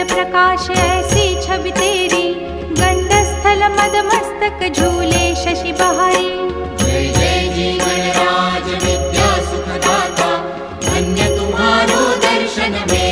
प्रकाश ऐसी छवि तेरी, गंडस्थल मद मस्तक झूले शशि बहारी। जय जय जी गणराज विद्या सुखदाता, धन्य तुम्हारो दर्शन में